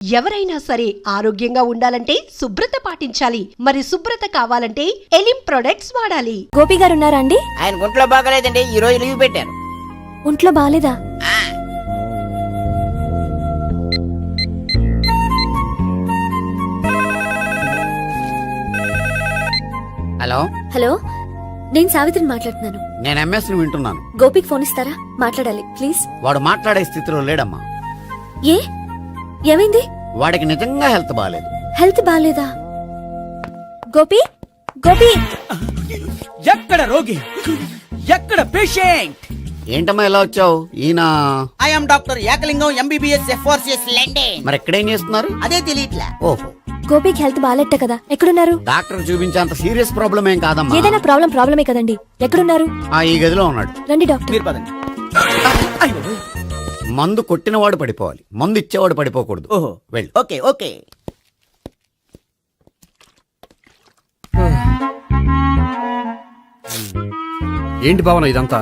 ఎవరైనా సరే ఆరోగ్యంగా ఉండాలంటే శుభ్రత పాటించాలి. మరి శుభ్రత కావాలంటే ఎలిం ప్రొడక్ట్స్ వాడాలి. గోపి గారు ఉన్నారా అండి? ఆయన ఒంట్లో బాగలేదండి, ఈ రోజు లీవ్ పెట్టారు. ఒంట్లో బాలేదా? హలో హలో, నేను సావిత్రిని మాట్లాడుతున్నాను. నేను ఎంఎస్ ని వింటున్నాను. గోపికి ఫోన్ ఇస్తారా? మాట్లాడాలి ప్లీజ్. వాడు మాట్లాడే స్థితిలో లేడమ్మా. ఏ ఏమైంది? వాడికి నిజంగా హెల్త్ బాగాలేదు. హెల్త్ బాలేదా? గోపి గోపి, ఎక్కడ రోగి, ఎక్కడ పేషెంట్? ఏంటమ్మా ఇలా వచ్చావు? ఈయన I'm doctor Ekalingam MBBS FRCS London. మరి ఎక్కడేం చేస్తున్నారు? అదే తెలియట్లా. ఓహో, గోపికి హెల్త్ బాలేట కదా, ఎక్కడున్నారు? డాక్టర్ చూపించేంత సీరియస్ ప్రాబ్లం ఏం కాదమ్మా. ఏదైనా ప్రాబ్లమే కదండి. ఎక్కడున్నారు? ఈ గదిలో ఉన్నాడు. రండి డాక్టర్. మీరు పదండి. మందు కొట్టినవాడు పడిపోవాలి, మందు ఇచ్చేవాడు పడిపోకూడదు. ఓహో, వెళ్ళు. Okay okay. ఏంటి భావన ఇదంతా?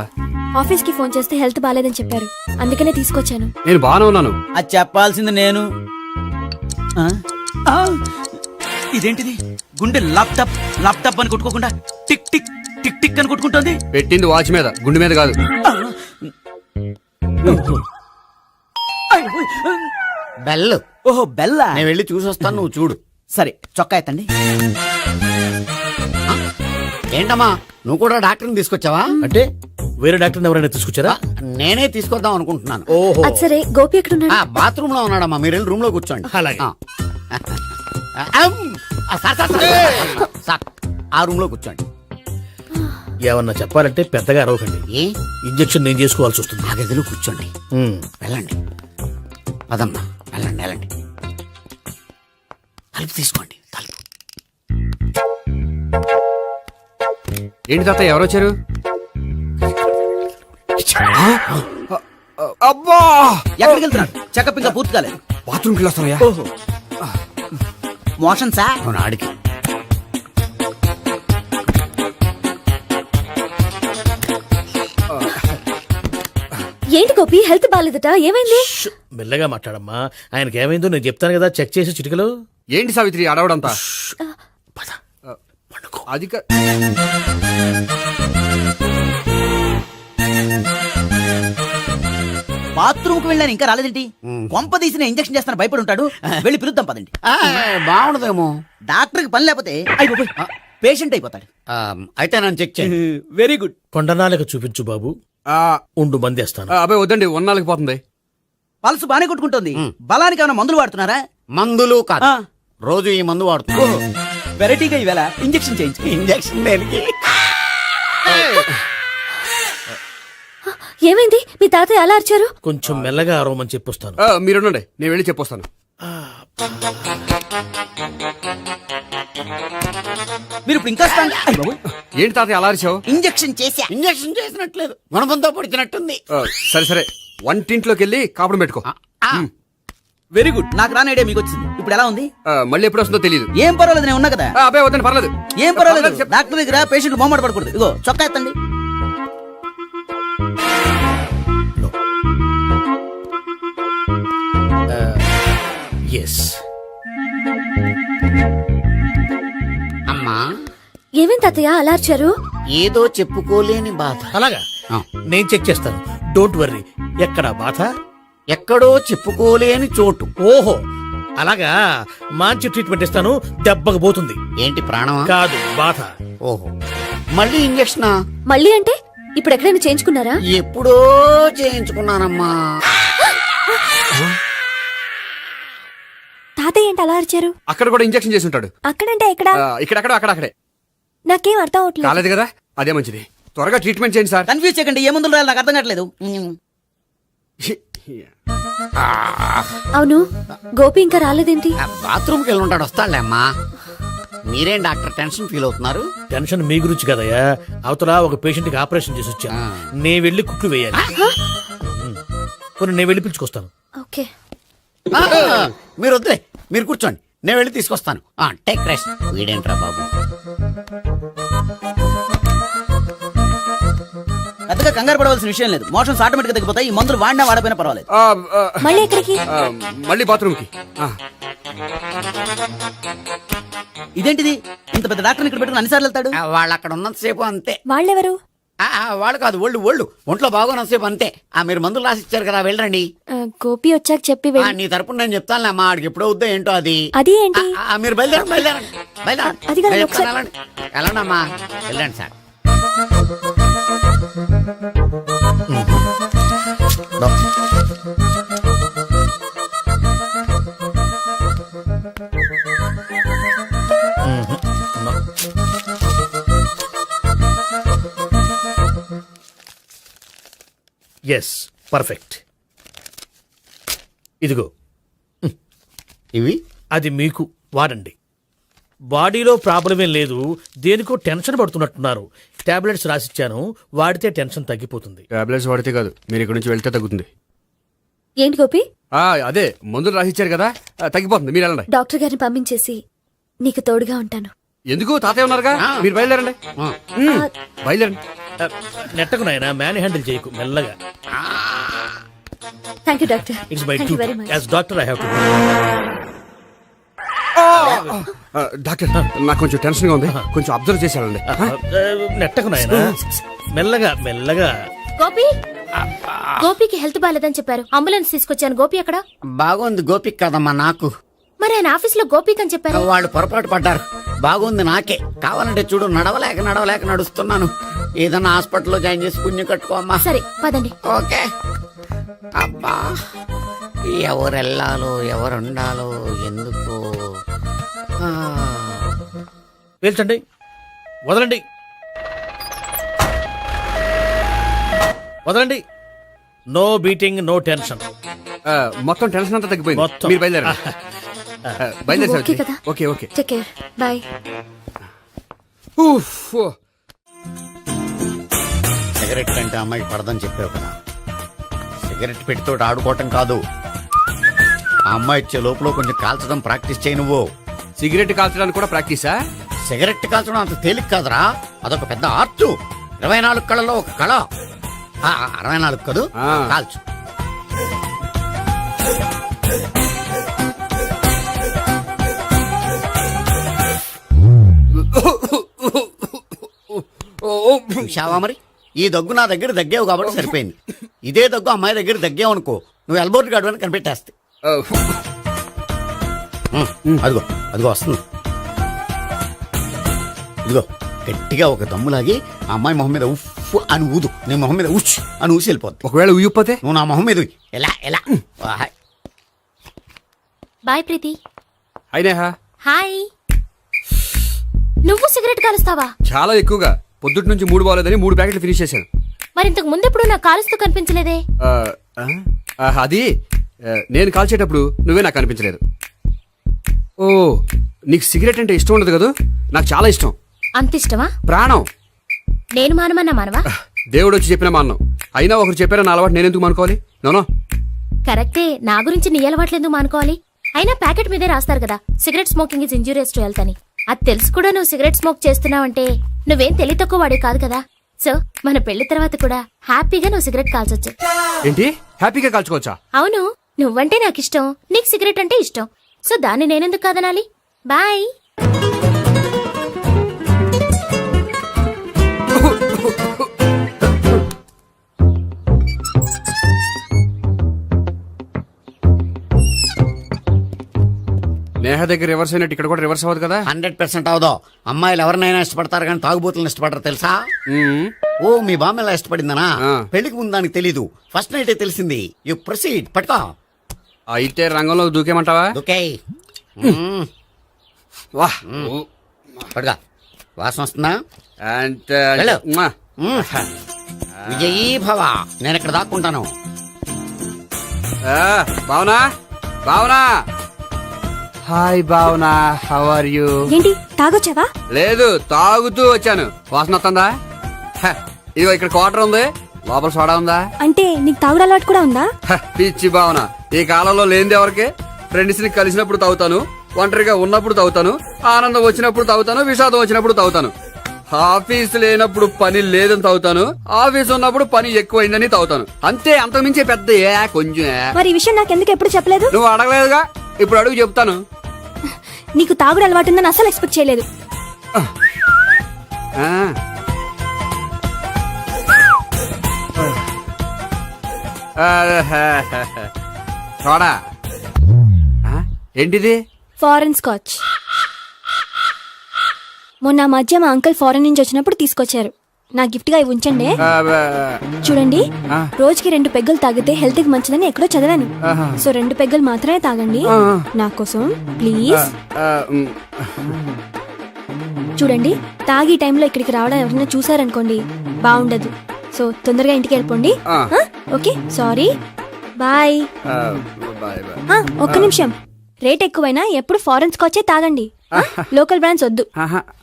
ఆఫీస్ కి ఫోన్ చేస్తే హెల్త్ బాలేదని చెప్పారు, అందుకనే తీసుకొచ్చాను. నేను బాగానే ఉన్నాను. అది చెప్పాల్సింది నేను. ఆ? ఆ! ఇదేంటిది? గుండె లాప్టాప్ లాప్టాప్ అని కొట్టుకోకుండా టిక్ టిక్ టిక్ టిక్ అని కొట్టుకుంటుంది. పెట్టింది వాచ్ మీద, గుండె మీద కాదు. బెల్. ఓహో, బెల్లా. నేను వెళ్ళి చూసొస్తాను, నువ్వు చూడు. సరే, చొక్కా ఎత్తండి. ఏంటమ్మా, నువ్వు కూడా డాక్టర్ని తీసుకొచ్చావా? అంటే వేరే డాక్టర్ ఎవరైనా తీసుకొచ్చారా? నేనే తీసుకొద్దాం అనుకుంటున్నాను. ఓహో, అది సరే, గోపి ఎక్కడున్నాడు? బాత్రూమ్ లో ఉన్నాడమ్మా, మీరు వెళ్ళి రూమ్ లో కూర్చోండి. అలాగే. సార్, ఆ రూమ్ లో కూర్చోండి. ఏమన్నా చెప్పాలంటే పెద్దగా అరవకండి. ఏ ఇంజెక్షన్ నేను చేసుకోవాల్సి వస్తుంది. ఆ గదిలో కూర్చోండి. వెళ్ళండి, పదమ్మా, వెళ్ళండి వెళ్ళండి. తలుపు తీసుకోండి, తలుపు. ఏంటి తాత, ఎవరు వచ్చారు? అబ్బా, ఎక్కడికి వెళ్తున్నాడు? చెకప్ ఇంకా పూర్తి కాలేదు. బాత్రూమ్కి వెళ్ళొస్తానయ్యా. ఓహో, మోషన్ సార్. అవును, ఆడికి. ఏంటి గోపి, హెల్త్ బాలేదట, ఏమైంది? మెల్లగా మాట్లాడమ్మా. ఆయనకి ఏమైందో నేను చెప్తాను కదా, చెక్ చేసి చిటికలో. ఏంటి సావిత్రి అడవడంతా? పద, పండుకో. అది బాత్రూమ్ కు వెళ్ళాను, ఇంకా రాలేదేంటి? కొంప తీసిన ఇంజక్షన్ చేస్తాను భయపడి ఉంటాడు. వెళ్ళి పిలుద్దాం పదండి. బాగుండదేమో. డాక్టర్ కి పని లేకపోతే పేషెంట్ అయిపోతాడు. అయితే నన్ను చెక్ చేయండి. Very good. కొండనాలకు చూపించు బాబు. ఉండు, మందేస్తాను. అబ్బాయి వద్దండి, ఉన్నాళ్ళకి పోతుంది. పల్స్ బానే కొట్టుకుంటుంది. బలానికి ఏమైనా మందులు వాడుతున్నారా? మందులు కాదు, రోజు ఈ మందు వాడుతున్నా. వెరైటీగా ఈవేళ ఇంజక్షన్ చేయించు. ఇంజక్షన్ దేనికి? ఏమైంది? మీ తాతయ్య అలా అరిచారు? కొంచెం మెల్లగా అరవమని చెప్పొస్తాను. మీరుండండి, నేను వెళ్ళి చెప్పొస్తాను. మీరు ఇప్పుడు ఇంకా ఏంటి తాత అలా అరిచావు? ఇంజక్షన్ చేసా. ఇంజక్షన్ చేసినట్లేదు, గుణపంతో పొడిచినట్టుంది. సరే సరే, వంటింట్లోకి వెళ్ళి కాపుడు పెట్టుకో. Very good. నాకు రాని ఐడియా మీకు వచ్చింది. ఇప్పుడు ఎలా ఉంది? మళ్ళీ ఎప్పుడు వస్తుందో తెలియదు. ఏం పర్వాలేదు, నేను ఉన్నా కదా. అబ్బాయి వద్దండి, పర్లేదు. ఏం పర్వాలేదు. డాక్టర్ దగ్గర పేషెంట్ మొహమాట పడకూడదు. ఇగో చొక్కా ఎత్తండి. ఎస్. అమ్మా, ఏమేం తాతయ్య అలా అరిచారు? ఏదో చెప్పుకోలేని బాధ. అలాగా, నేను చెక్ చేస్తాను. Don't worry. ఎక్కడ బాధ? ఎక్కడో చెప్పుకోలేని చోటు. ఓహో, అలాగా. మంచి ట్రీట్మెంట్ ఇస్తాను, దెబ్బకు పోతుంది. ఏంటి, ప్రాణమా? కాదు, బాధ. ఓహో, మళ్ళీ ఇంజక్షనా? మళ్ళీ అంటే ఇప్పుడు ఎక్కడైనా చేయించుకున్నారా? ఎప్పుడో చేయించుకున్నానమ్మా. తాతయ్య ఏంటి అలా అరిచారు? అక్కడ కూడా ఇంజక్షన్ చేసి ఉంటాడు. అక్కడంటే ఎక్కడ? ఇక్కడక్కడ అక్కడక్కడే. నాకేం అర్థం అవట్లేదు. కాలేదు కదా, అదే మంచిది. త్వరగా ట్రీట్మెంట్ చేయండి సార్. కన్ఫ్యూజ్ చేయకండి. ఏ మందులు రాయాలి నాకు అర్థం కావట్లేదు. అవును, గోపి ఇంకా రాలేదేంటి? బాత్రూమ్కి వెళ్ళి ఉంటాడు, వస్తాడులే అమ్మా. మీరేం డాక్టర్ టెన్షన్ ఫీల్ అవుతున్నారు? టెన్షన్ మీ గురించి కదయ్యా. అవతల ఒక పేషెంట్ కి ఆపరేషన్ చేసి వచ్చా. నేను వెళ్ళి కుట్లు వేయాలి. కొన్ని నేను వెళ్ళి పిలుచుకొస్తాను. ఓకే, మీరు వద్దులే, మీరు కూర్చోండి, నేను వెళ్ళి తీసుకొస్తాను. Take rest. వీడేంట్రా బాబు. పెద్దగా కంగారు పడవలసిన విషయం లేదు. మోషన్స్ ఆటోమేటిక్ గా తగ్గిపోతాయి. ఈ మందులు వాడినా వాడపోయినా పర్వాలేదు. మళ్ళీ ఎక్కడికి? మళ్ళీ బాత్రూమ్ కి. ఇదేంటిది, ఇంత పెద్ద డాక్టర్ ఇక్కడ పెట్టుకుని అన్నిసార్లు వెళ్తాడు? వాళ్ళు అక్కడ ఉన్నంతసేపు అంతే. వాళ్ళెవరు? వాళ్ళు కాదు, ఒళ్ళు ఒంట్లో బాగోనంతసేపు అంతే. మీరు మందులు రాసి ఇచ్చారు కదా, వెళ్ళండి. గోపి వచ్చాక చెప్పి నీ తరపున నేను చెప్తానులే అమ్మా, ఆడికి ఎప్పుడో వద్దో ఏంటో అది. అది ఏంటి? మీరు బయలుదేరండి. అది కాదు, ఒకసారి- వెళ్ళండి అమ్మా, వెళ్ళండి సార్. Yes, perfect. ఇదిగో, ఇవి అది మీకు వాడండి. బాడీలో ప్రాబ్లం ఏం లేదు, దేనికో టెన్షన్ పడుతున్నట్టున్నారు. టాబ్లెట్స్ రాసిచ్చాను, వాడితే టెన్షన్ తగ్గిపోతుంది. టాబ్లెట్స్ వాడితే కాదు, మీరు ఇక్కడ నుంచి వెళ్తే తగ్గుతుంది. ఏంటి గోపి? అదే మందులు రాసిచ్చారు కదా, తగ్గిపోతుంది. మీరు వెళ్ళండి. డాక్టర్ గారిని పంపించేసి నీకు తోడుగా ఉంటాను. ఎందుకు, తాతయ్య ఉన్నారుగా, మీరు బయలుదేరండి. బయలుదేరండి. నెట్టకు నాయనా, మ్యాన్ హ్యాండిల్ చేయకు, మెల్లగా. Thank you doctor. It's my thank you very much. As doctor I have to. Doctor, నాకు కొంచెం టెన్షన్ గా ఉంది, కొంచెం అబ్జర్వ్ చేశానండి. నెట్టకు నాయనా, మెల్లగా మెల్లగా. గోపి, గోపికి హెల్త్ బాలేదని చెప్పారు. అంబులెన్స్ తీసుకొచ్చాను. గోపి అక్కడ? బాగుంది గోపిక్ కదమ్మా నాకు. మరి ఆయన ఆఫీస్ లో గోపిక్ అని చెప్పారు. వాళ్ళు పొరపాటు పడ్డారు. బాగుంది నాకే. కావాలంటే చూడు, నడవలేక నడుస్తున్నాను. ఏదన్నా హాస్పిటల్లో జాయిన్ చేసి పుణ్యం కట్టుకోమ్మా. సరే పదండి. ఓకే. అబ్బా, ఎవరెళ్ళాలో ఎవరుండాలో ఎందుకు. పేల్చండి, వదలండి, వదలండి. No beating, no tension. మొత్తం టెన్షన్ అంతా తగ్గిపోయింది. మొత్తం. మీరు బయలుదేరండి. బయలుదేరి ఓకే కదా? Okay okay. Take care, bye. Cigarette కంటే అమ్మాయికి పడదని చెప్పావు కదా. సిగరెట్ పెట్టితో ఆడుకోవటం కాదు, ఆ అమ్మాయి ఇచ్చే లోపల కొంచెం కాల్చడం ప్రాక్టీస్ చేయి నువ్వు. సిగరెట్ కాల్చడానికి కూడా ప్రాక్టీసా? సిగరెట్ కాల్చడం అంత తేలిక కాదురా, అదొక పెద్ద ఆర్ట్. 24 కళలో ఒక కళ. 64 కదూ, కాల్చు. చూశావా మరి, ఈ దగ్గు నా దగ్గర దగ్గేవు కాబట్టి సరిపోయింది. ఇదే దగ్గు అమ్మాయి దగ్గర దగ్గేవు అనుకో, నువ్వు ఎల్బోర్డ్ గాడు అని కనిపెట్టేస్తే. అదిగో అదిగో వస్తుంది. ఇదిగో గట్టిగా ఒక దమ్ములాగి ఆ అమ్మాయి మొహం మీద ఉఫ్ అని ఊదు, నీ మొహం మీద ఉచ్ అని ఊసి వెళ్ళిపోద్ది. ఒకవేళ ఊయకపోతే నువ్వు నా మొహం మీద ఎలా ఎలా. బాయ్ ప్రీతి. అయినా హాయ్. నువ్వు సిగరెట్ కాలుస్తావా? చాలా ఎక్కువగా. పొద్దుటి నుంచి 3 బాలేదని 3 ప్యాకెట్లు ఫినిష్ చేశాను. మరి ఇంతకు ముందెప్పుడు నాకు కాలుస్తూ కనిపించలేదే? అది నేను కాల్చేటప్పుడు నువ్వే నాకు కనిపించలేదు. ఓ, నీకు సిగరెట్ అంటే ఇష్టం ఉండదు కదా? నాకు చాలా ఇష్టం. అంత ఇష్టమా? ప్రాణం. నేను మానమన్నా మానవా? దేవుడు వచ్చి చెప్పిన మానం. అయినా ఒకరు చెప్పారా నా అలవాటు నేనెందుకు మానుకోవాలి? నోనో. కరెక్టే, నా గురించి నీ అలవాట్లెందుకు మానుకోవాలి? అయినా ప్యాకెట్ మీదే రాస్తారు కదా, cigarette smoking is injurious to health అని. అది తెలుసు కూడా నువ్వు సిగరెట్ స్మోక్ చేస్తున్నావంటే నువ్వేం తెలివి తక్కువ వాడే కాదు కదా. సో మన పెళ్లి తర్వాత కూడా హ్యాపీగా నువ్వు సిగరెట్ కాల్చొచ్చు. ఏంటి, హ్యాపీగా కాల్చుకోవచ్చా? అవును, నువ్వంటే నాకు ఇష్టం, నీకు సిగరెట్ అంటే ఇష్టం. సో దాన్ని నేనెందుకు కాదనాలి? బాయ్. నేహ దగ్గర రివర్స్ అయినట్టు ఇక్కడ కూడా రివర్స్ అవ్వదు కదా? 100% అవదో. అమ్మాయిలు ఎవరినైనా ఇష్టపడతారు కానీ తాగుబోతులను ఇష్టపడరు తెలుసా? ఓ, మీ బామ్మ ఎలా ఇష్టపడిందనా? పెళ్లికి ముందు దానికి తెలీదు, ఫస్ట్ నైటే తెలిసింది. You proceed. పట్టుకో. అయితే రంగంలో దూకేమంటావా? ఓకే. వా, పట్టుకో. వాసన వస్తుందా? వెళ్ళు. విజయీ భవ. నేను ఇక్కడ దాక్కుంటాను. Bhavana, Bhavana. Hi Bhavana, how are you? ఏంటి, తాగొచ్చావా? లేదు, తాగుతూ వచ్చాను. వాసన వస్తుందా? ఇదిగో ఇక్కడ క్వార్టర్ ఉంది, లోపల సోడా ఉందా? అంటే నీకు తాగుడు అలవాటు కూడా ఉందా? పిచ్చి భావన, ఈ కాలంలో లేనిది ఎవరికి? ఫ్రెండ్స్ ని కలిసినప్పుడు తాగుతాను, ఒంటరిగా ఉన్నప్పుడు తాగుతాను, ఆనందం వచ్చినప్పుడు తాగుతాను, విషాదం వచ్చినప్పుడు తాగుతాను. ఆఫీస్ లేనప్పుడు పని లేదని తాగుతాను, ఆఫీస్ ఉన్నప్పుడు పని ఎక్కువైందని తాగుతాను. అంతే, అంతకుమించే పెద్ద కొంచెం మరి ఈ విషయం నాకెందుకు ఎప్పుడు చెప్పలేదు? నువ్వు అడగలేదుగా, ఇప్పుడు అడుగు చెప్తాను. నీకు తాగుడు అలవాటు ఉందని అసలు ఎక్స్పెక్ట్ చేయలేదు. ఆ. చూడా ఏంటిది? Foreign scotch. మొన్న ఆ మధ్య మా అంకుల్ ఫారెన్ నుంచి వచ్చినప్పుడు తీసుకొచ్చారు. నా గిఫ్ట్ గా ఇవి ఉంచండి. చూడండి, రోజుకి 2 పెగ్గులు తాగితే హెల్త్ కి మంచిదని ఎక్కడో చదివాను. సో 2 పెగ్గులు మాత్రమే తాగండి నా కోసం ప్లీజ్. చూడండి, తాగి టైంలో ఇక్కడికి రావడం ఎవరైనా చూసారనుకోండి బాగుండదు. సో తొందరగా ఇంటికి వెళ్ళిపోండి. Okay, sorry, bye. ఒక్క నిమిషం, రేట్ ఎక్కువైనా ఎప్పుడు ఫారెన్ స్కాచే తాగండి. లోకల్ బ్రాండ్స్ వద్దు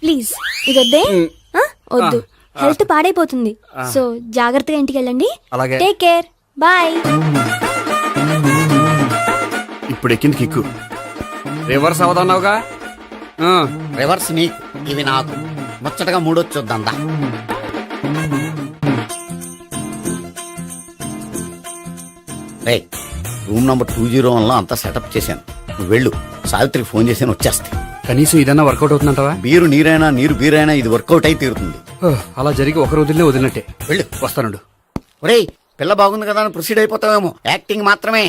ప్లీజ్. ఇది వద్దే, వద్దు, హెల్త్ పాడైపోతుంది. సో జాగ్రత్తగా ఇంటికి వెళ్ళండి. అలాగే. Take care, bye. ఇప్పుడు ఎక్కింది కిక్కు. రివర్స్ అవదన్నావుగా. రివర్స్ నీకు, ఇవి నాకు. ముచ్చటగా మూడొచ్చొద్దందా. రే, రూమ్ నంబర్ 201 లో అంతా సెటప్ చేశాను. నువ్వు వెళ్ళు, సావిత్రికి ఫోన్ చేశాను, వచ్చేస్తే. కనీసం ఇదన్నా వర్కౌట్ అవుతుందంటావా? బీరు నీరైనా నీరు బీరైనా ఇది వర్కౌట్ అయి తీరుతుంది. అలా జరిగి ఒక రోజుల్లో వదిలినట్టే. వెళ్ళు. వస్తానుండు. ఒరేయ్, పిల్ల బాగుంది కదా అని ప్రొసీడ్ అయిపోతావేమో. యాక్టింగ్ మాత్రమే.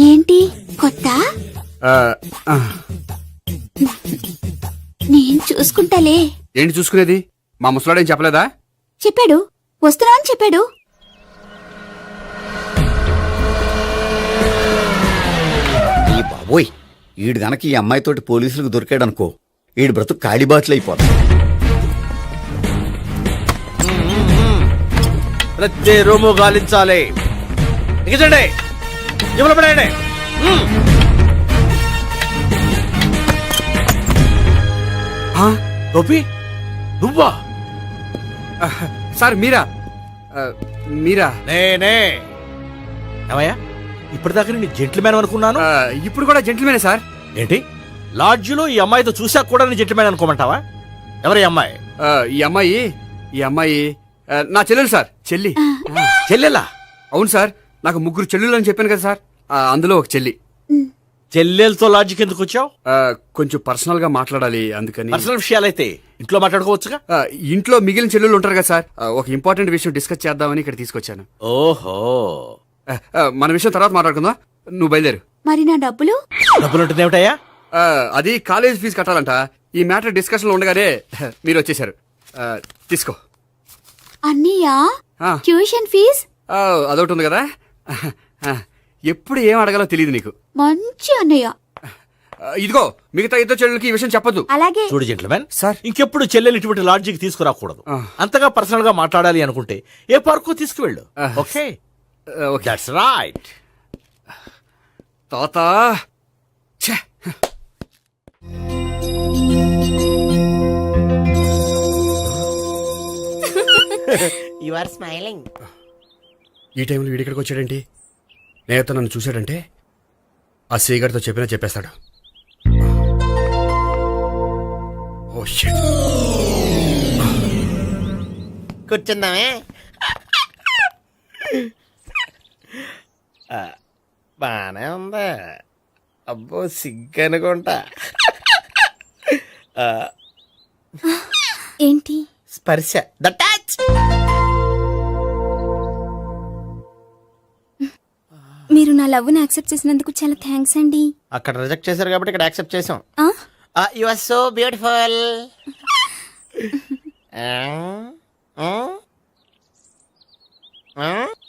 ఏంటి కొత్త? నేను చూసుకుంటాలే. ఏంటి చూసుకునేది? మా ముసలాడేం చెప్పలేదా? చెప్పాడు, వస్తున్నా అని చెప్పాడు. ఈ బాబోయ్, ఈడు గనక ఈ అమ్మాయితోటి పోలీసులకు దొరికాడనుకో, ఈడు బ్రతుకు కాళీబాట్లు అయిపోతాడు. ప్రతి రూము గాలించాలి. ఎగచండి, జబ్బులు పడేయండి. గోపి, నువ్వా? సార్ మీరా? మీరా? నేనే. ఏమయ్యా, ఇప్పటిదాకా నేను జెంట్లమ్యాన్ అనుకున్నాను. ఇప్పుడు కూడా జెంటిల్మేనే సార్. ఏంటి, లాడ్జిలో ఈ అమ్మాయితో చూసాక కూడా నేను జెంట్లమ్యాన్ అనుకోమంటావా? ఎవరి అమ్మాయి? ఈ అమ్మాయి నా చెల్లెలు సార్. చెల్లి. చెల్లెలా? అవును సార్, నాకు 3 చెల్లెలు అని చెప్పాను కదా సార్, అందులో ఒక చెల్లి. చెల్లెలతో లాడ్జికి ఎందుకు వచ్చావు? కొంచెం పర్సనల్ గా మాట్లాడాలి, అందుకని. పర్సనల్ విషయాలైతే ఇంట్లో మాట్లాడుకోవచ్చుగా. ఇంట్లో మిగిలిన చెల్లెలు ఉంటారు కదా సార్, ఒక ఇంపార్టెంట్ విషయం డిస్కస్ చేద్దామని ఇక్కడ తీసుకొచ్చాను. ఓహో, మన విషయం తర్వాత మాట్లాడుకుందాం, నువ్వు బయలుదేరు. మరి నా డబ్బులు? డబ్బులు ఉంటుంది ఏమిటయ్యా? అది కాలేజ్ ఫీజు కట్టాలంట. ఈ మ్యాటర్ డిస్కషన్ లో ఉండగానే మీరు వచ్చేసారు. తీసుకో. అన్నయ్యా, ఆ. Tuition fees? అదొకటి ఉంది కదా. ఎప్పుడు ఏం అడగాలో తెలియదు నీకు. మంచి అన్నయ్య. ఇదిగో, మిగతా 2 చెల్లెలకి ఈ విషయం చెప్పొద్దు. అలాగే. చూడు జెంట్లమెన్, సార్. ఇంకెప్పుడు చెల్లెలు ఇటువంటి లాడ్జికి తీసుకురాకూడదు. అంతగా పర్సనల్ గా మాట్లాడాలి అనుకుంటే ఏ పార్కు తీసుకువెళ్ళు. Okay, that's right. తాత యు ఆర్ స్మైలింగ్. ఈ టైంలో వీడిక్కడికి వచ్చాడేంటి? నేత నన్ను చూశాడంటే ఆ సీగారితో చెప్పేస్తాడు. Oh shit. కూర్చుందామే. బానే ఉందా? అబ్బో, సిగ్గనుకుంటా. ఏంటి? స్పర్శ, ద టచ్. మీరు నా లవ్ ని యాక్సెప్ట్ చేసినందుకు చాలా థ్యాంక్స్ అండి. అక్కడ రిజెక్ట్ చేశారు కాబట్టి ఇక్కడ యాక్సెప్ట్ చేసాం. You are so beautiful.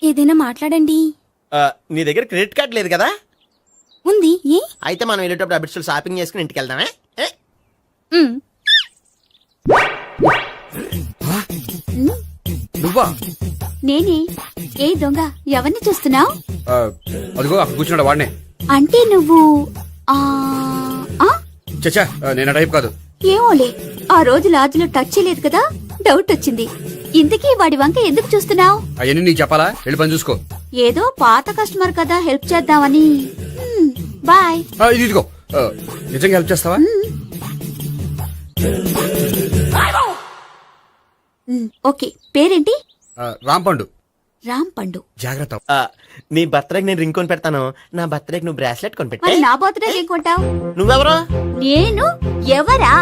ఇది ఏదైనా మాట్లాడండి. నీ దగ్గర క్రెడిట్ కార్డ్ లేదు కదా? ఉంది. ఏ? అయితే మనం వెళ్ళేటప్పుడు అబిడ్స్ షాపింగ్ చేసుకుని ఇంటికి వెళ్దామే. మ్. నువ్వా? నేనే. ఏ దొంగ, ఎవరిని చూస్తున్నావు? అదిగో అక్కడ కూర్చున్నాడు వాడినే. అంటే నువ్వు ఆ ఆ? చచ్చా నేను ఆ టైప్ కాదు. ఏమోలే, ఆ రోజు లాడ్జ్లో టచ్ చేయలేదు కదా, డౌట్ వచ్చింది. ఇంతకీ వాడి వంక ఎందుకు చూస్తున్నావు? అవన్నీ నీకు చెప్పాలా? వెళ్ళి పని చూసుకో. ఏదో పాత కస్టమర్ కదా, హెల్ప్ చేద్దామని. బాయ్. ఇదిగో నిజంగా హెల్ప్ చేస్తావా? ఓకే, పేరేంటి? రాంపండు. రామ్ పండు. జాగ్రత్త. నీ బర్త్డేకి నేను రింగ్ కొని పెడతాను, నా బర్త్డేకి నువ్వు బ్రాస్లెట్ కొని మరి పెట్టే. నా బర్త్డే ఏం కొంటావు? నువ్వెవరో? నేను ఎవరా?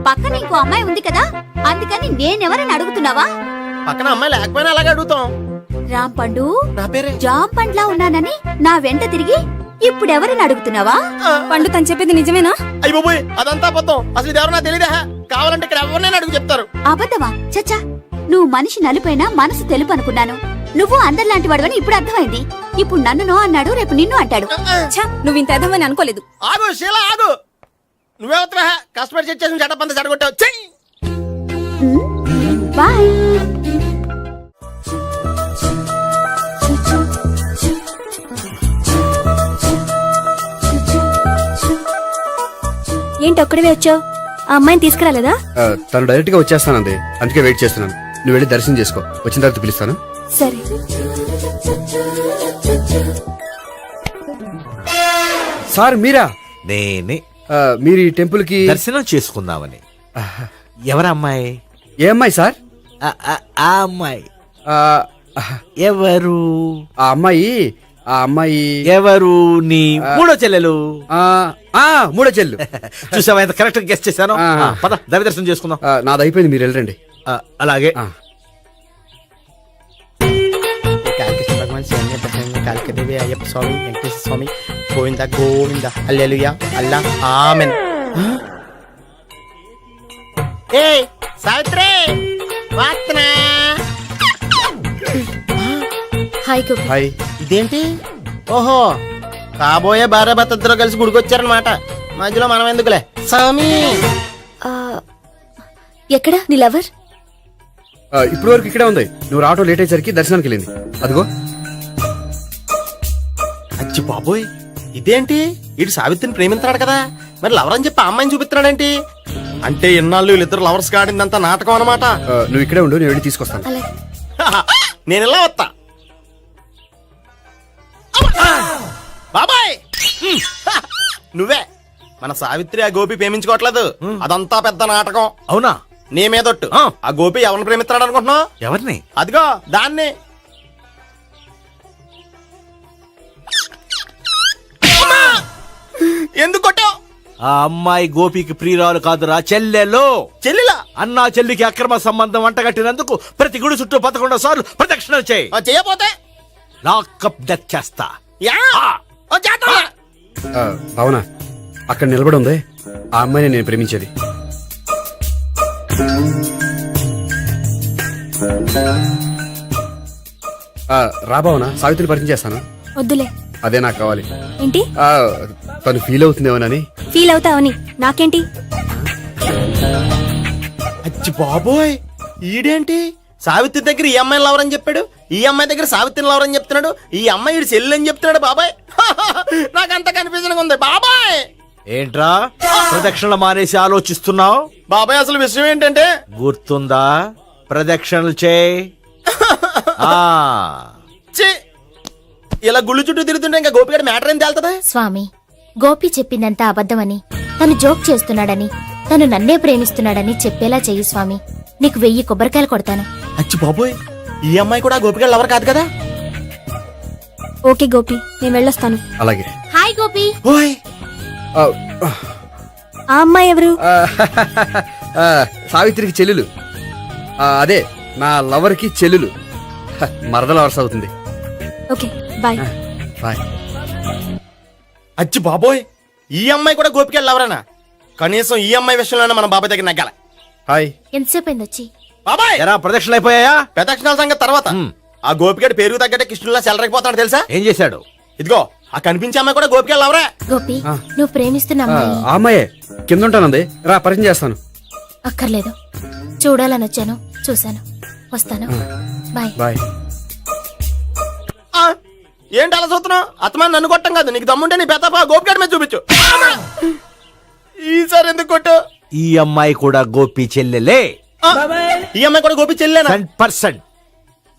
పక్కన ఇంకో అమ్మాయి ఉంది కదా, అందుకని నేనెవరని అడుగుతున్నావా? పక్కన అమ్మాయి లేకపోయినా అలాగే అడుగుతాం. రామ్ పండు, నా పేరే. జామ్ పండ్లా ఉన్నానని నా వెంట తిరిగి ఇప్పుడెవరని అడుగుతున్నావా? పండు తను చెప్పేది నిజమేనా? అయ్యి బాబోయ్, అదంతా అబద్ధం. అసలు ఇది ఎవరో నాకు తెలియదా? కావాలంటే ఇక్కడ ఎవరినైనా అడుగు చెప్తారు. అబద్ధమా? చచ్చా, నువ్వు మనిషి నలుపైనా మనసు తెలుపు అనుకున్నాను. నువ్వు అందరిలాంటి వాడవని ఇప్పుడు అర్థమైంది. ఇప్పుడు నన్ను నో అన్నాడు, రేపు నిన్ను అంటాడు. నువ్వు ఇంత ఎదవని అనుకోలేదు. ఆగు శీల, ఆగు. నువ్వేవత్తవా? కష్టపడి చెక్ చేసి చెడ్డ పంత చెడగొట్టావు. చెయ్యి. బాయ్. ఏంటి ఒక్కడివే వచ్చావు? ఆ అమ్మాయిని తీసుకురాలేదా? తను డైరెక్ట్ గా వచ్చేస్తానంది, అందుకే వెయిట్ చేస్తున్నాను. నువ్వు వెళ్ళి దర్శనం చేసుకో, వచ్చిన తర్వాత పిలుస్తాను. సరే. సార్ మీరా? నేనే మీరు ఈ టెంపుల్ కి దర్శనం చేసుకుందామని. ఎవరు అమ్మాయి? ఏ అమ్మాయి సార్? ఆ అమ్మాయి ఆ, ఎవరు? ఆ అమ్మాయి ఎవరు? నీ మూడో చెల్లెలు. మూడో చెల్లు. చూసావా ఎంత కరెక్ట్ గెస్ట్ చేశాను. ఆ. పద దైవ దర్శనం చేసుకుందాం. నాది అయిపోయింది, మీరు వెళ్ళండి. అలాగే. కాళికేశ్వర భగవాన్, శరణ్య ప్రసన్న కాళికదేవి, అయ్యప్ప స్వామి, వెంకటేశ్వర స్వామి, గోవింద గోవింద, హల్లెలూయా, అల్లా, ఆమెన్. ఏయ్ సావిత్రి, వాత్నా. హాయ్ గోపి. హాయ్. ఇదేంటి? ఓహో, కాబోయే భార్య భర్త ఇద్దరు కలిసి గుడికొచ్చారనమాట. మధ్యలో మనం ఎందుకులే స్వామి. ఆ, ఎక్కడ నీ లవర్? ఇప్పుడు వరకు ఇక్కడే ఉంది. నువ్వు రావటం లేట్ అయ్యేసరికి దర్శనానికి వెళ్ళింది. అదిగో. అచ్చి బాబోయ్, ఇదేంటి? ఇటు సావిత్రిని ప్రేమిస్తున్నాడు కదా, మరి లవర్ అని చెప్పి ఆ అమ్మాయిని చూపిస్తున్నాడేంటి? అంటే ఇన్నాళ్ళు వీళ్ళిద్దరు లవర్స్ కాడిందంతా నాటకం అనమాట. నువ్వు ఇక్కడే ఉండు, నేను వెళ్ళి తీసుకొస్తాను. అలాగే. నేను ఇలా వస్తా. బాబాయ్, నువ్వే. మన సావిత్రి ఆ గోపి ప్రేమించుకోవట్లేదు, అదంతా పెద్ద నాటకం. అవునా? నీ మీదొట్టు. ఆ గోపి ఎవరిని ప్రేమిస్తున్నాడు అనుకుంటున్నావు? ఎవరిని? అదిగో దాన్ని. ఎందుకు కొట్టావు? ఆ అమ్మాయి గోపికి ప్రియురాలు కాదురా, చెల్లెలు. చెల్లిలా? అన్నా చెల్లికి అక్రమ సంబంధం వంటగట్టినందుకు ప్రతి గుడి చుట్టూ 11 సార్లు ప్రదక్షిణ చేయి. చేయపోతే లాకప్ డెత్ చేస్తా. భావన, అక్కడ నిలబడి ఉంది ఆ అమ్మాయిని నేను ప్రేమించేది. రా భావన, సావిత్రిని పరిచయం చేస్తాను. వద్దులే. అదే నాకు కావాలి. ఏంటి? తను ఫీల్ అవుతుందేమోనని. ఫీల్ అవుతావని నాకేంటి? అచ్చి బాబోయ్, ఈడేంటి సావిత్రి దగ్గర ఈ అమ్మాయిని లవరని చెప్పాడు, ఈ అమ్మాయి దగ్గర సావిత్రిని లవరని చెప్తున్నాడు, ఈ అమ్మాయి ఈడు చెల్లి అని చెప్తున్నాడు. బాబాయ్, నాకంత కన్ఫ్యూజన్ ఉంది బాబాయ్. ఏంట్రా ప్రదక్షిణ మానేసి ఆలోచిస్తున్నావు? బాబాయ్, అసలు విషయం ఏంటంటే, గుర్తుందా? ప్రదక్షిణలు చేయి. ఛీ, ఇలా గుళ్ళు చుట్టూ తిరుగుతుంటే ఇంకా గోపిగడ మ్యాటర్ ఏం తేలుతుందా? స్వామి, గోపి చెప్పిందంతా అబద్ధమని, తను జోక్ చేస్తున్నాడని, తను నన్నే ప్రేమిస్తున్నాడని చెప్పేలా చెయ్యి స్వామి. నీకు 1000 కొబ్బరికాయలు కొడతాను. అచ్చి బాబోయ్, ఈ అమ్మాయి కూడా గోపిగడ లవర్ కాదు కదా? ఓకే గోపి, నేను వెళ్ళొస్తాను. అలాగే. హాయ్ గోపి. ఓయ్, ఆ అమ్మాయి ఎవరు? సావిత్రికి చెల్లెలు. అదే నా లవర్ కి చెల్లెలు. మరదల వరుస అవుతుంది. Okay bye. బాయ్. అచ్చి బాబోయ్, ఈ అమ్మాయి కూడా గోపిగడ లవరేనా? కనీసం ఈ అమ్మాయి విషయంలోనే మన బాబాయ్ దగ్గర నగ్గాల. హాయ్. ఎంతసేపు అయింది వచ్చి? బాబాయ్, ఎరా ప్రదక్షిణలు అయిపోయాయా? ప్రదక్షిణాల సంగతి తర్వాత. ఆ గోపిగడి పేరుకు తగ్గట్టే కృష్ణుల్లా చెలరకపోతాడు తెలుసా? ఏం చేశాడు? ఇదిగో ఆ కనిపించే అమ్మాయి కూడా గోపికలు ఎవరా? గోపి నువ్వు ప్రేమిస్తున్న అమ్మాయి ఆ అమ్మాయే కింద ఉంటానంది, రా పరిచయం చేస్తాను. అక్కర్లేదు, చూడాలని వచ్చాను, చూశాను, వస్తాను, బాయ్. బాయ్. ఆ, ఏంటి అలా చూస్తున్నావు? అత్తమాని నన్ను కొట్టం కాదు, నీకు దమ్ముంటే నీ పెద్దపా గోపిగడి మీద చూపించు. ఈసారి ఎందుకు కొట్టు? ఈ అమ్మాయి కూడా గోపి చెల్లెలే. ఆ, ఈ అమ్మాయి కూడా గోపి చెల్లేనా? 100%.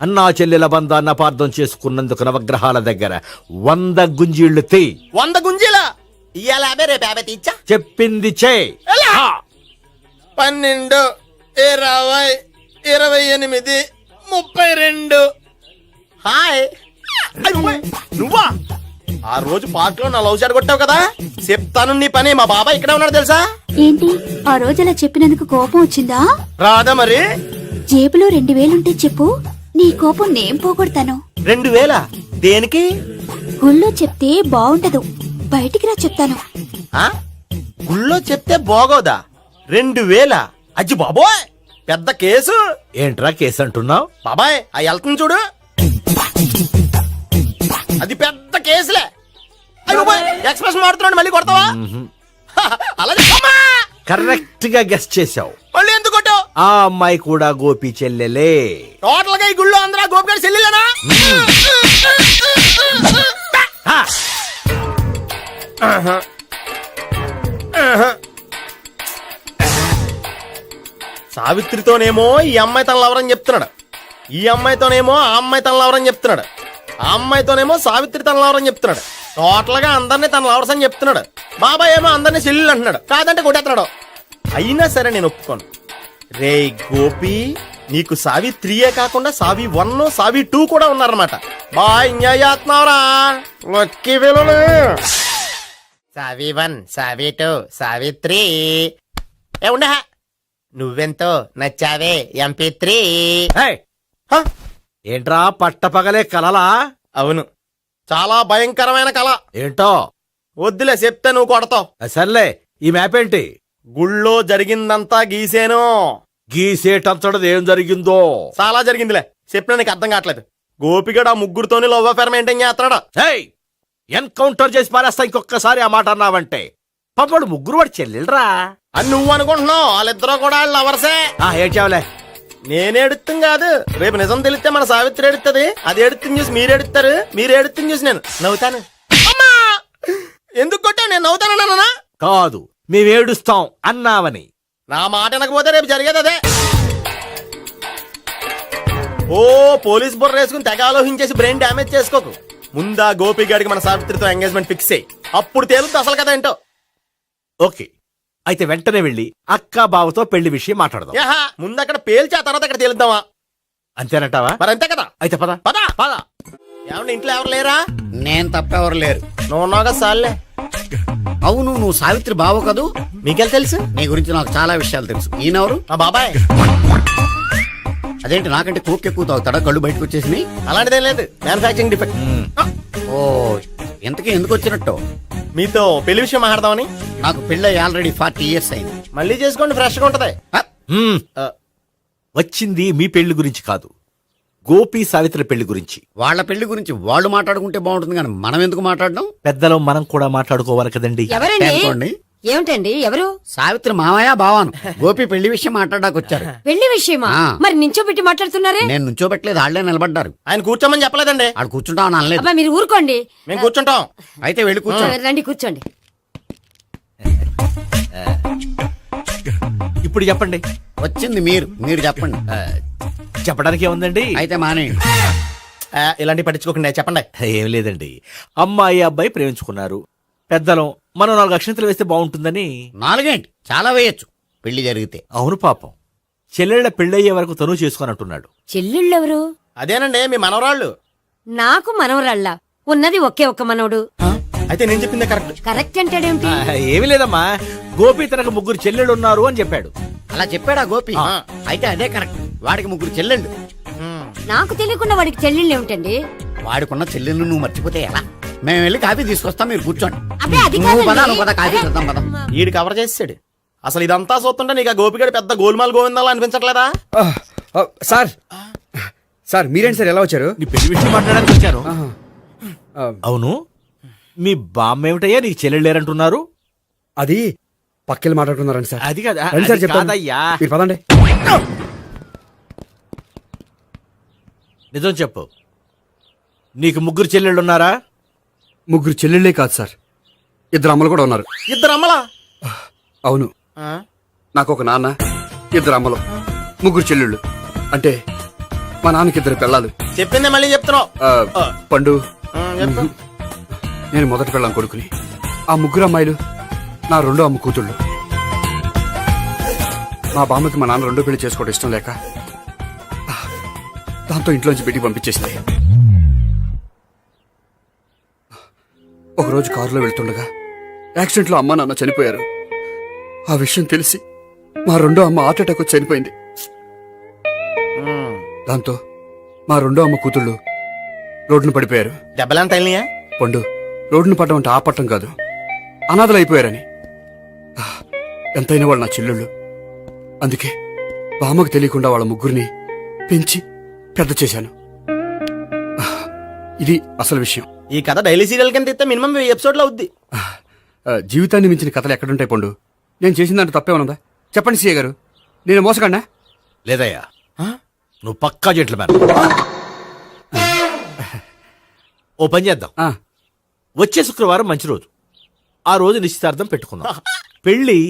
అన్నా చెల్లెల బంధాన్ని అపార్థం చేసుకున్నందుకు నవగ్రహాల దగ్గర 100 గుంజీళ్లు తీ. 100 గుంజీలా? ఇయ్యాల 50 రేపు 50 తీచ్చా. చెప్పింది చే. 12, 20, 28, 32. హాయ్. నువ్వా? ఆ రోజు పార్క్ లో నా లవ్ షాట్ కొట్టావు కదా, చెప్తాను నీ పని. మా బాబాయ్ ఇక్కడే ఉన్నాడు తెలుసా? ఏంటి ఆ రోజు అలా చెప్పినందుకు కోపం వచ్చిందా? రాదా మరి? జేబులో 2000 ఉంటే చెప్పు, నీ కోపం నేను పోగొడతాను. 2000 దేనికి? గుళ్ళో చెప్తే బాగుంటదు, బయటికి రా చెప్తాను. ఆ? గుళ్ళో చెప్తే బాగోదా? 2000? అజ్జి బాబోయ్, పెద్ద కేసు. ఏంట్రా కేసు అంటున్నావు? బాబాయ్ ఆ వెళ్తుంది చూడు, అది పెద్ద కేసులే. అయ్యో బాయ్, ఎక్స్ప్రెస్ మారుతున్నాడు, మళ్ళీ కొడతావా? అలా చెప్పమ్మా. కరెక్ట్ గా గెస్ట్ చేశావు. మళ్ళీ ఎందుకు కొట్టావు? ఆ అమ్మాయి కూడా గోపి చెల్లెలే. టోటల్ గా ఈ గుళ్ళో అందరూ గోపిగాడి చెల్లిలేనా? సావిత్రితోనేమో ఈ అమ్మాయి తన లవరని చెప్తున్నాడు, ఈ అమ్మాయితోనేమో ఆ అమ్మాయి తన లవరని చెప్తున్నాడు, ఆ అమ్మాయితోనేమో సావిత్రి తన లవరని చెప్తున్నాడు. టోటల్ గా అందరినీ తన లవర్స్ అని చెప్తున్నాడు. బాబాయ్ ఏమో అందరినీ చెల్లెలు అంటున్నాడు, కాదంటే కొట్టేస్తున్నాడు. అయినా సరే నేను ఒప్పుకోను. రే గోపి, నీకు సావి 3 కాకుండా సావి 1, సావి 2 కూడా ఉన్నారన్నమాట. బాయ్ ఎంజాయ్ చేస్తున్నావురా. లక్కీ పిల్లలు. సావి 1, సావి 2, సావి 3. ఏ ఉండే, నువ్వెంతో నచ్చావే MP3. ఏయ్, ఏంట్రా పట్టపగలే కలలా? అవును, చాలా భయంకరమైన కళ. ఏంటో వద్దులే, చెప్తే నువ్వు కొడతావు. సర్లే, ఈ మ్యాప్ ఏంటి? గుళ్ళో జరిగిందంతా గీసేను. గీసేటంతటది ఏం జరిగిందో? చాలా జరిగిందిలే, చెప్పినా నీకు అర్థం కావట్లేదు. గోపిగడు ఆ ముగ్గురుతోని లవ్ అఫేర్ మెయింటైన్ చేస్తున్నాడు. ఏయ్, ఎన్కౌంటర్ చేసి పారేస్తా ఇంకొకసారి ఆ మాట అన్నావంటే. పాపడు ముగ్గురు వాడు చెల్లెలరా అని నువ్వు అనుకుంటున్నావు, వాళ్ళిద్దరూ కూడా లవర్సే. ఏడ్చావులే. నేనే ఎడుతుంది కాదు, రేపు నిజం తెలిస్తే మన సావిత్రి ఎడుతుంది. అది ఎడుతుంది చూసి మీరు ఎడుతారు, మీరు ఎడుతుంది చూసి నేను నవ్వుతాను. అమ్మా! ఎందుకు కొట్టావు? నేను నవ్వుతానన్నా? కాదు, మేమేడుస్తాం అన్నావని. నా మాట వినకపోతే రేపు జరిగేది అదే. ఓ పోలీస్ బుర్ర వేసుకుని తెగ ఆలోచించేసి బ్రెయిన్ డ్యామేజ్ చేసుకోకు. ముందా గోపిగాడికి మన సావిత్రితో ఎంగేజ్మెంట్ ఫిక్స్ అయ్యి, అప్పుడు తేలుతుంది అసలు కదా ఏంటో. ఓకే, అయితే వెంటనే వెళ్ళి అక్క బావతో పెళ్లి విషయం మాట్లాడదాం. యాహా, ముందు అక్కడ పేల్చి ఆ తర్వాత అక్కడ తేలుద్దామా? అంతేనంటావా? మరి అంతే కదా. అయితే పద పద. పద. ఏమంటే ఇంట్లో ఎవరు లేరా? నేను తప్పెవరు లేరు. నువ్వు ఉన్నావు కదా సార్లే. అవును, నువ్వు సావిత్రి బావ కదూ? మీకెళ్ళి తెలుసు? నీ గురించి నాకు చాలా విషయాలు తెలుసు. ఈయనెవరు? మా బాబాయ్. అదేంటి నాకంటే కోక్ ఎక్కువ తాగుతాడా? కళ్ళు బయటకు వచ్చేసినాయి. అలాంటిదేం లేదు, మ్యానుఫాక్చరింగ్ డిఫెక్ట్. ఓ, ఇంతకీ ఎందుకు వచ్చినట్టు? మీతో పెళ్లి విషయం మాట్లాడదామని. నాకు పెళ్ళి ఆల్రెడీ 40 years అయింది. మళ్ళీ చేసుకోండి, ఫ్రెష్ గా ఉంటది. హ్మ్. వచ్చింది మీ పెళ్లి గురించి కాదు, గోపి సావిత్రి పెళ్లి గురించి. వాళ్ళ పెళ్లి గురించి వాళ్ళు మాట్లాడుకుంటే బాగుంటుంది, కానీ మనం ఎందుకు మాట్లాడడం? పెద్దలో మనం కూడా మాట్లాడుకోవాలి కదండి. అనుకోండి. ఏమిటండి ఎవరు? సావిత్రి మామయ్య బావాను గోపి పెళ్లి విషయం మాట్లాడడానికి వచ్చారు. పెళ్లి విషయమా? ఆ. మరి నించోబెట్టి మాట్లాడుతున్నారే? నేను నుంచోబెట్టలేదు, వాళ్ళే నిలబడ్డారు. ఆయన కూర్చోమని చెప్పలేదండి. ఆడు కూర్చుంటామని అనలేదు. అబ్బా మీరు ఊరుకోండి. మేము కూర్చుంటాం. అయితే వెళ్ళి కూర్చో. రండి కూర్చోండి. ఇప్పుడు చెప్పండి. వచ్చింది మీరు, మీరు చెప్పండి. చెప్పడానికి ఏముందండి? అయితే మానేయండి. ఇలాంటి పట్టించుకోకండి, చెప్పండి. ఏం లేదండి, అమ్మాయి అబ్బాయి ప్రేమించుకున్నారు. పెద్దలం మనం 4 అక్షంతలు వేస్తే బాగుంటుందని. 4 ఏంటి, చాలా వేయచ్చు పెళ్లి జరిగితే. అవును పాపం, చెల్లెళ్ళ పెళ్ళయ్యే వరకు తను చేసుకొని అంటున్నాడు. చెల్లెళ్ళెవరు? అదేనండి మీ మనవరాళ్ళు. నాకు మనవరాళ్ళ ఉన్నది ఒకే ఒక్క మనవడు. అయితే నేను చెప్పిందే కరెక్ట్. కరెక్ట్ అంటాడేమిటి? ఏమి లేదమ్మా, గోపి తనకు 3 చెల్లెళ్ళు ఉన్నారు అని చెప్పాడు. అలా చెప్పాడా గోపి? అయితే అదే కరెక్ట్. వాడికి 3 చెల్లెళ్ళు. నాకు తెలియకుండా వాడికి చెల్లెళ్ళు ఏమిటండి? వాడికున్న చెల్లెళ్ళు నువ్వు మర్చిపోతే ఎలా? మేము వెళ్ళి కాఫీ తీసుకొస్తాం, మీరు కూర్చోండి. అబ్బే అది నువ్వు పద, కాదండి. నువ్వు పద, కాఫీ చేద్దాం పద. ఈడు కవర్ చేసాడు. అసలు ఇదంతా చూస్తుంటే నీకు ఆ గోపిగడు పెద్ద గోల్మాల్ గోవిందాలు అనిపించట్లేదా? సార్ సార్ మీరేంటి సార్ ఎలా వచ్చారు? నీ పెళ్లి విషయం మాట్లాడడానికి వచ్చాను. ఆహా. ఆ, అవును, మీ బామ్మ ఏమిటయ్యా నీకు చెల్లెళ్ళు లేరంటున్నారు? అది పక్కెళ్ళి మాట్లాడుకున్నారండి సార్. అది కదా, రండి సార్ అది చెప్తాను. కాదయ్యా. మీరు పదండి. నిజం చెప్పు, నీకు ముగ్గురు చెల్లెళ్ళు ఉన్నారా? ముగ్గురు చెల్లెళ్ళే కాదు సార్, ఇద్దరు అమ్మలు కూడా ఉన్నారు. ఇద్దరు అమ్మలా? అవును, ఆ? నాకు ఒక నాన్న, ఇద్దరు అమ్మలు, ముగ్గురు చెల్లెళ్ళు. అంటే మా నాన్నకి ఇద్దరు పిల్లలు. చెప్పిందే మళ్ళీ చెప్తున్నావు. పండు, చెప్పు. నేను మొదటి పిల్లం కొడుకుని. ఆ ముగ్గురు అమ్మాయిలు నా రెండో అమ్మ కూతుళ్ళు. మా బామ్మకి మా నాన్న రెండో పెళ్లి చేసుకోవడం ఇష్టం లేక దాంతో ఇంట్లోంచి పెట్టి పంపించేసింది. ఒకరోజు కారులో వెళ్తుండగా యాక్సిడెంట్లో అమ్మ నాన్న చనిపోయారు. ఆ విషయం తెలిసి మా రెండో అమ్మ హార్ట్ అటాక్ వచ్చి చనిపోయింది. దాంతో మా రెండో అమ్మ కూతుళ్ళు రోడ్డును పడిపోయారు. దెబ్బలంత తగిలినాయా? పండు, రోడ్డును పడ్డం అంటే ఆపట్టం కాదు, అనాథలు అయిపోయారని. ఎంతైనా వాళ్ళు నా చెల్లెళ్ళు. అందుకే బామ్మకు తెలియకుండా వాళ్ళ ముగ్గురిని పెంచి పెద్ద చేశాను. ఇది అసలు విషయం. ఈ కథ డైలీ సీరియల్ కింద ఇస్తే మినిమం 1000 ఎపిసోడ్లు అవుద్ది. జీవితాన్ని మించిన కథలు ఎక్కడుంటాయి పండు? నేను చేసిన దాంట్లో తప్పేమనుందా? చెప్పండి సీఏ గారు, నేను మోసగండా? లేదయ్యా, నువ్వు పక్కా జెంట్లమ్యాన్. ఓ పని చేద్దాం, వచ్చే శుక్రవారం మంచి రోజు. ఆ రోజు నిశ్చితార్థం పెట్టుకుందాం. పెళ్లి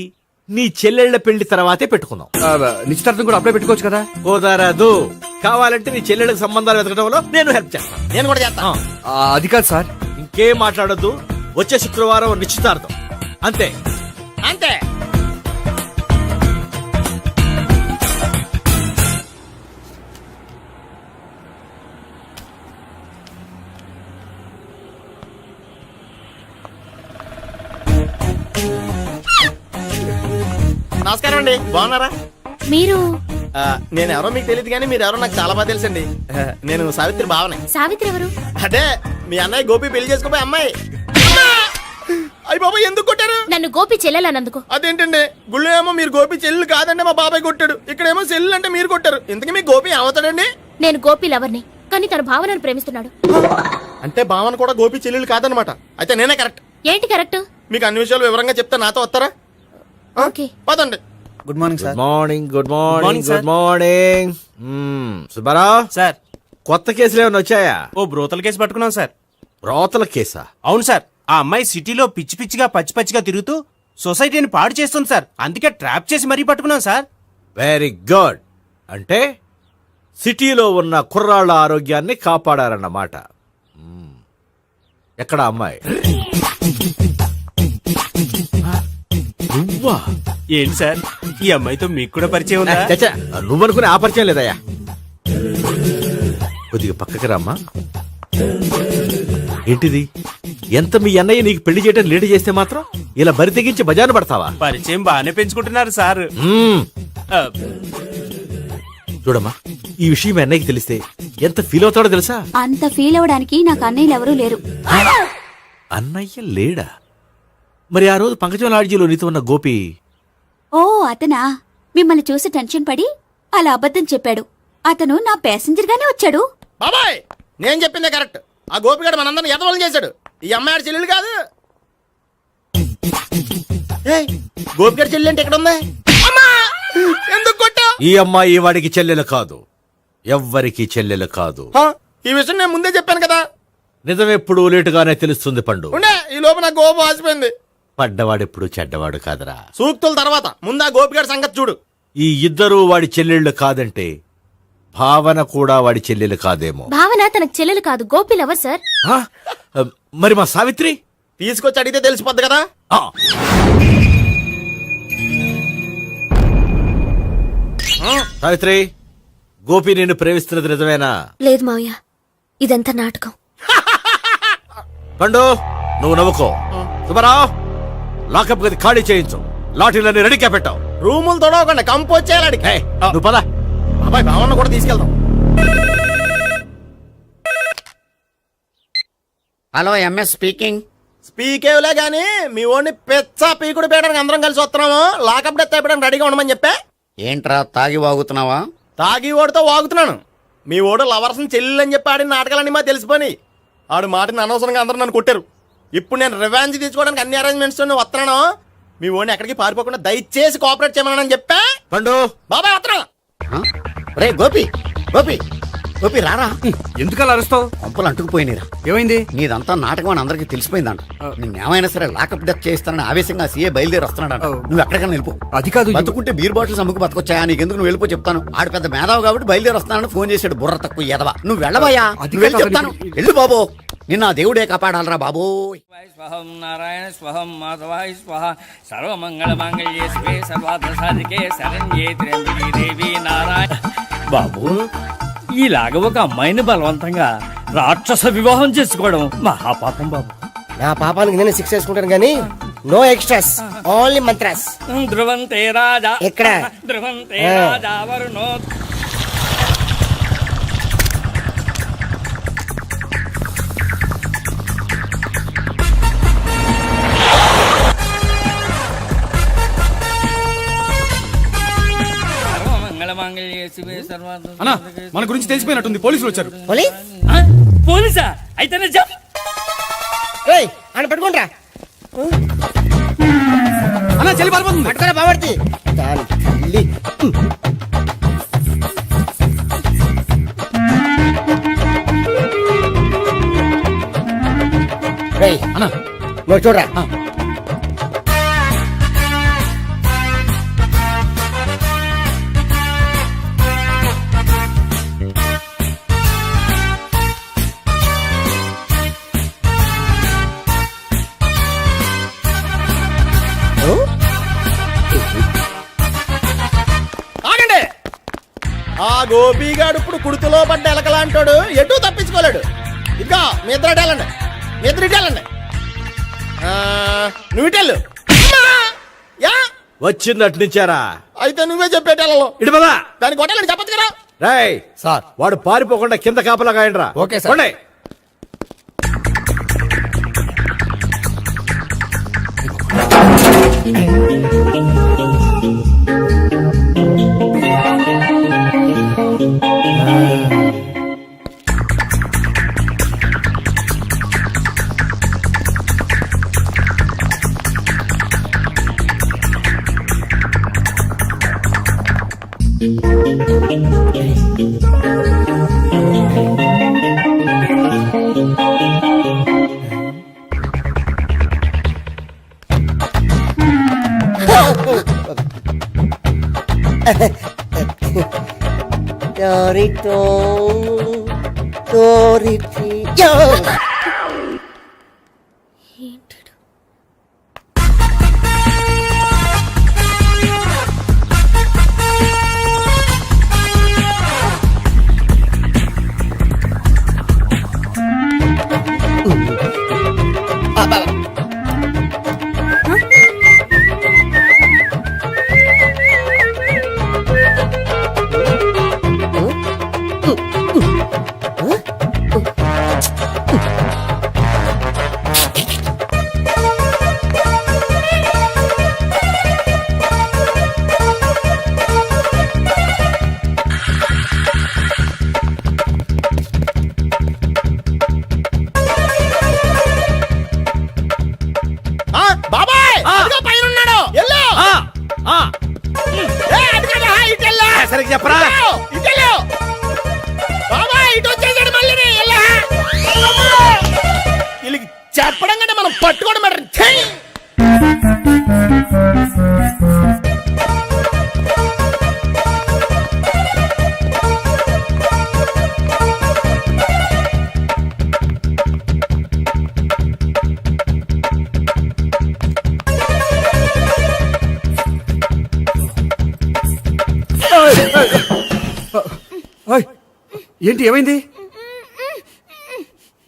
నీ చెల్లెళ్ల పెళ్లి తర్వాతే పెట్టుకుందాం. నిశ్చితార్థం కూడా అప్పుడే పెట్టుకోవచ్చు కదా? కుదరదు. కావాలంటే నీ చెల్లెళ్ళకి సంబంధాలు వెతకడంలో నేను హెల్ప్ చేస్తాను. నేను కూడా చేస్తాను. అది కాదు సార్. ఇంకేం మాట్లాడొద్దు. వచ్చే శుక్రవారం నిశ్చితార్థం, అంతే. అంతే. నమస్కారం అండి, బాగున్నారా? మీరు నేను ఎవరో మీకు తెలియదు కానీ మీరు ఎవరో నాకు చాలా బాగా తెలుసండి. నేను సావిత్రి బావనే. సావిత్రి ఎవరు? అదే మీ అన్నయ్య గోపి పెళ్లి చేసుకోపోయి అమ్మాయి. అయ్యి బాబాయ్, ఎందుకు కొట్టారు? నన్ను గోపి చెల్లెలన్నందుకు. అదేంటండి, గుళ్ళు ఏమో మీరు గోపి చెల్లు కాదండి మా బాబాయ్ కొట్టాడు, ఇక్కడేమో చెల్లు అంటే మీరు కొట్టారు. ఇంతకీ మీ గోపి ఏమవుతాడండి? నేను గోపి లవర్ని, కానీ తన భావనను ప్రేమిస్తున్నాడు. అంటే భావన కూడా గోపి చెల్లెలు కాదనమాట. అయితే నేనే కరెక్ట్. ఏంటి కరెక్ట్? మీకు అన్ని విషయాలు వివరంగా చెప్తే నాతో వస్తారా? ఓకే, పదండి. Good morning good morning, good morning, good morning. Subbarao sir, కొత్త కేసులు ఏమైనా వచ్చాయా? ఓ బ్రోతల కేసు పట్టుకున్నాం సార్. రోతల కేసా? అవును సార్, ఆ అమ్మాయి సిటీలో పిచ్చి పిచ్చిగా పచ్చి పచ్చిగా తిరుగుతూ సొసైటీని పాడు చేస్తుంది సార్. అందుకే ట్రాప్ చేసి మరీ పట్టుకున్నాం సార్. Very good. అంటే సిటీలో ఉన్న కుర్రాళ్ళ ఆరోగ్యాన్ని కాపాడారన్నమాట. ఎక్కడ అమ్మాయి? నువ్వా? ఏంటి సార్, ఈ అమ్మాయితో మీకు కూడా పరిచయం ఉందా? చచ్చా, నువ్వనుకునే ఆ పరిచయం లేదయ్యా. కొద్దిగా పక్కకి రామ్మా. ఏంటిది? ఎంత మీ అన్నయ్య నీకు పెళ్లి చేయడం లేట్ చేస్తే మాత్రం ఇలా బరి తెగించి బజారు పడతావా? పరిచయం బాగానే పెంచుకుంటున్నారు సార్. చూడమ్మా, ఈ విషయం మీ అన్నయ్యకి తెలిస్తే ఎంత ఫీల్ అవుతాడో తెలుసా? అంత ఫీల్ అవ్వడానికి నాకు అన్నయ్యలు ఎవరూ లేరు. అన్నయ్య లేడా? మరి ఆ రోజు పంకజం లాడ్జీలో నీతో ఉన్న గోపి? ఓ అతనా? మిమ్మల్ని చూసి టెన్షన్ పడి అలా అబద్ధం చెప్పాడు. అతను నా ప్యాసింజర్ గానే వచ్చాడు. బాబాయ్, నేను చెప్పిందే కరెక్ట్. ఆ గోపిగాడు మనందరిని ఎదవలం చేశాడు. ఈ అమ్మాయి చెల్లెలు కాదు. గోపిగాడి చెల్లెలు అంటే ఎక్కడ ఉంది? ఎందుకు కొట్టా? ఈ అమ్మాయి వాడికి చెల్లెలు కాదు, ఎవ్వరికి చెల్లెలు కాదు. ఈ విషయం నేను ముందే చెప్పాను కదా. నిజమెప్పుడు లేటుగానే తెలుస్తుంది పండు. ఉండే, ఈ లోపు నా గోపు ఆసిపోయింది. పడ్డవాడెప్పుడు చెడ్డవాడు కాదురా. సూక్తుల తర్వాత ముందు ఆ గోపిగాడి సంగతి చూడు. ఈ ఇద్దరూ వాడి చెల్లెళ్ళు కాదంటే భావన కూడా వాడి చెల్లెలు కాదేమో. భావన తనకు చెల్లెలు కాదు, గోపి లవర్ సార్. మరి మా సావిత్రి? తీసుకొచ్చి అడిగితే తెలిసిపోద్ది కదా. సావిత్రి, గోపి నిన్ను ప్రేమిస్తున్నది నిజమేనా? లేదు మావయ్య, ఇదంతా నాటకం. పండు, నువ్వు నవ్వుకో. సుబ్బారావు, లాకప్ గది ఖాళీ చేయించు. లాఠీలన్నీ రెడీగా పెట్టావు. రూములు తొడవకుండా కంపోజ్ చేయాలి. నువ్వు పద. అబ్బాయి, భావన కూడా తీసుకెళ్దాం. Hello, MS speaking. స్పీకేవ్లే గానీ మీ ఓడిని పెచ్చ పీకుడు పేయడానికి అందరం కలిసి వస్తున్నాము. లాకప్ డెత్ అయిపోయడానికి రెడీగా ఉండమని చెప్పా. ఏంట్రా తాగి వాగుతున్నావా? తాగి ఓడితో వాగుతున్నాను. మీ ఓడు లవర్స్ని చెల్లెలు అని చెప్పి ఆడిన నాటకాలన్నీ మా తెలిసిపోయి ఆడు మాటని అనవసరంగా అందరూ నన్ను కొట్టారు. ఇప్పుడు నేను రివెంజ్ తీసుకోవడానికి అన్ని అరేంజ్మెంట్స్ వస్తున్నాను. మీ ఓడిని ఎక్కడికి పారిపోకుండా దయచేసి కోఆపరేట్ చేయమని చెప్పా. పండు బాబాయ్ వస్తున్నా. రే గోపి గోపి గోపి రారా. ఎందుకలా అరుస్తావు? పంపులు అంటుకుపోయినరా. ఏమైంది? నీదంతా నాటకం అని అందరికీ తెలిసిపోయిందంట. నిన్నేమైనా సరే లాకప్ డెత్ చేస్తానని ఆవేశంగా సీఏ బయలుదేరి వస్తున్నాడంట. నువ్వు ఎక్కడికైనా వెళ్ళిపో. అది కాదు. బతుకుంటే బీర్ బాటిల్స్ అమ్ముకు బతకొచ్చాయా? నీకెందుకు నువ్వు వెళ్ళిపో చెప్తాను. ఆడు పెద్ద మేధావు కాబట్టి బయలుదేరి వస్తానని ఫోన్ చేశాడు. బుర్ర తక్కువ ఎదవా. నువ్వు వెళ్ళవయ్యా. నువ్వు వెళ్ళి చెప్తాను. వెళ్ళు బాబో. నిన్న ఆ దేవుడే కాపాడాలరా బాబో. స్వహం నారాయణ స్వహం మాధవాయ స్వహ సర్వమంగళ మాంగళ్యే శివే సర్వార్థ సాధికే శరణ్యే త్ర్యంబకే దేవి నారాయణ. బాబు, ఇలాగ ఒక అమ్మాయిని బలవంతంగా రాక్షస వివాహం చేసుకోవడం మహాపాపం బాబు. నా పాపానికి నేను శిక్ష వేసుకుంటాను కానీ నో ఎక్స్ట్రాస్, ఓన్లీ మంత్రాస్. ధ్రువంతే రాజా ఎక్కడ? ధ్రువంతే రాజా వరుణో. అన్నా, మన గురించి తెలిసిపోయినట్టుంది. పోలీసులు వచ్చారు. పోలీసా? అయితే జప్ ఆయన పట్టుకుంటా. అన్నా చెల్లి పారిపోతుంది. పట్టుకోరా బాబర్తి. అన్నా నువ్వు చూడరా. ఆగండి. ఆ గోపిగాడు ఇప్పుడు కుడుతులో పడ్డ ఎలకలాంటాడు. ఎటు తప్పించుకోలేడు. ఇదిగా మీ ఇద్దరు ఇటెళ్ళండి. మీ ఇద్దరు ఇటెళ్ళండి. నువ్వు ఇటెళ్ళు. యా వచ్చింది అట్నుంచారా? అయితే నువ్వే చెప్పేటెళ్ళలో. ఇటు పదా. దానికి కొట్టాలని చెప్పచ్చు కదా. రేయ్ సార్, వాడు పారిపోకుండా కింద కాపలా కాయండిరా. Okay sir. బాబాయ్ పైన ఉన్నాడు. సరిగ్గా చెప్పరా? బాబాయ్ ఇటు వచ్చేసాడు మళ్ళీ. వీళ్ళకి చెప్పడం కంటే మనం పట్టుకోవడం బెటర్. ఏంటి ఏమైంది?